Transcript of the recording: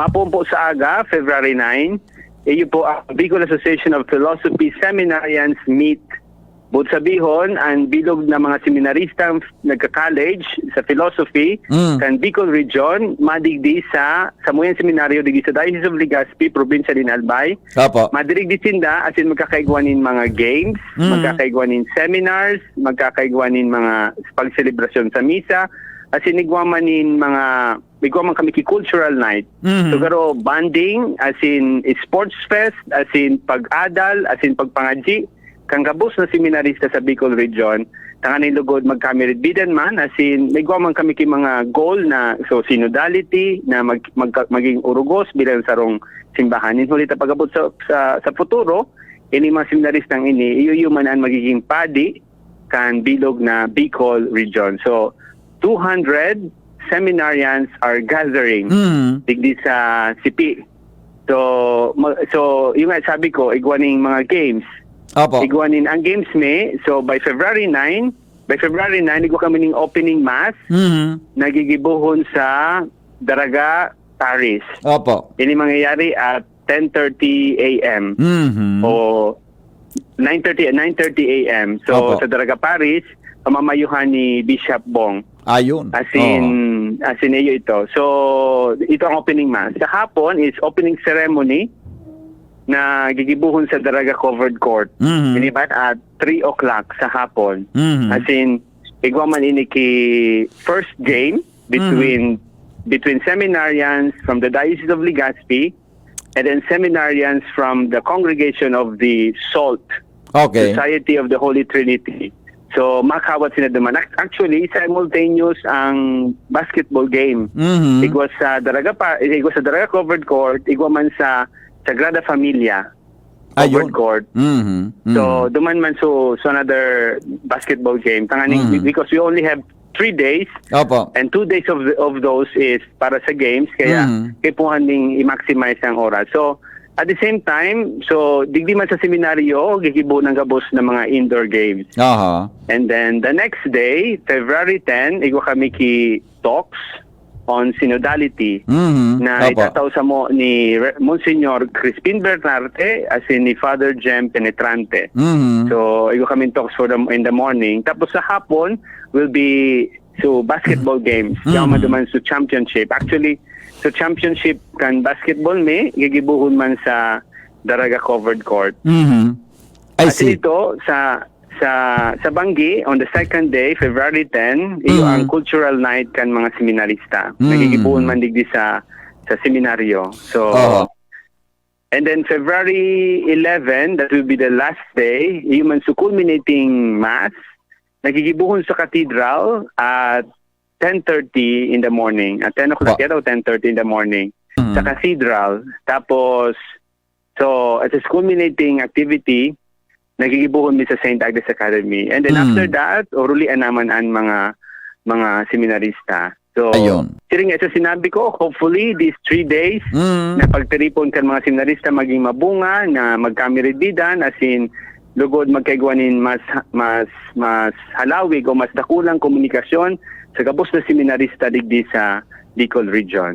mapumpo sa aga, February 9. Iyo po ang Bicol Association of Philosophy Seminarians meet. Bukod sa bihon, ang bilog na mga seminaristang nagka-college sa philosophy kan Bicol Region, madigdi sa Samuyan Seminaryo digdi sa Diocese of Legazpi, Probinsya din Albay. Apo. Madirigdi sinda, as in magkakaigwanin mga games, magkakaigwanin seminars, magkakaigwanin mga pag-celebrasyon sa misa, as in igwamanin igwaman kami cultural night. So garo bonding, as in sports fest, as in pag-adal, as in pagpangadji, kang kabus na seminarista sa Bicol Region, tanganin lugod magkamirid bidan man, as in, may guwaman kami ki mga goal na, so synodality, na maging urugos bilang sarong simbahan. Hulit pagabot sa futuro, ini mga seminaristang ini, iyuyumanan magiging padi kan bilog na Bicol Region. So, 200 seminarians are gathering digdi sa CP. So yung nga sabi ko, igwaning mga games. Opo. Igwanin ang games so by February 9, igwa kami ng opening mass, nagigibuhon sa Daraga Paris. Opo. Ini mangyayari at 10:30 a.m. O 9:30 a.m. So Opo. sa Daraga Paris, pamamayuhan ni Bishop Bong. Ayun. As in iyo ito. So ito ang opening mass. Sa hapon is opening ceremony na gigibuhon sa Daraga Covered Court. Iniban at 3 o'clock sa hapon. As in, igwaman ini ki first game between seminarians from the Diocese of Legazpi and then seminarians from the Congregation of the SALT, Society of the Holy Trinity. So, makawat sila naman. Actually, simultaneous ang basketball game. Igwa sa Daraga Covered Court, igwa man sa Sagrada Familia Covered Court. So, duman man so another basketball game. Tanganing, because we only have 3 days. Opo. And 2 days of those is para sa games. Kaya, kipuhan ding i-maximize ang oras. So, at the same time, so digdi man sa seminaryo, gigibo ng gabos ng mga indoor games. And then the next day, February 10, igwa kami ki talks on synodality na itataw sa mo ni Monsignor Crispin Bernarte as in ni Father Jem Penetrante. So, igwa kami talks for them in the morning. Tapos sa hapon will be basketball games. Yung maduman sa championship. Actually, so championship kan basketball gigibuhon man sa Daraga Covered Court. I see. At ito sa Banggi on the second day, February 10, iyo ang cultural night kan mga seminarista. Nagigibuhon man digdi sa seminaryo. So and then February 11, that will be the last day, iyo man sa culminating mass, nagigibuhon sa cathedral at 10:30 in the morning. At 10 o'clock o 10:30 in the morning sa cathedral. Tapos, so, as a culminating activity, nagigibuhon mi sa St. Agnes Academy. And then after that, urulian naman ang mga seminarista. So, siring nga sa sinabi ko, hopefully, these 3 days, na pagtiripon kan mga seminarista maging mabunga, na magkamiridbidan, as in, lugod magkaigwanin mas halawig o mas dakulang komunikasyon sa gabos na seminarista digdi sa Bicol Region.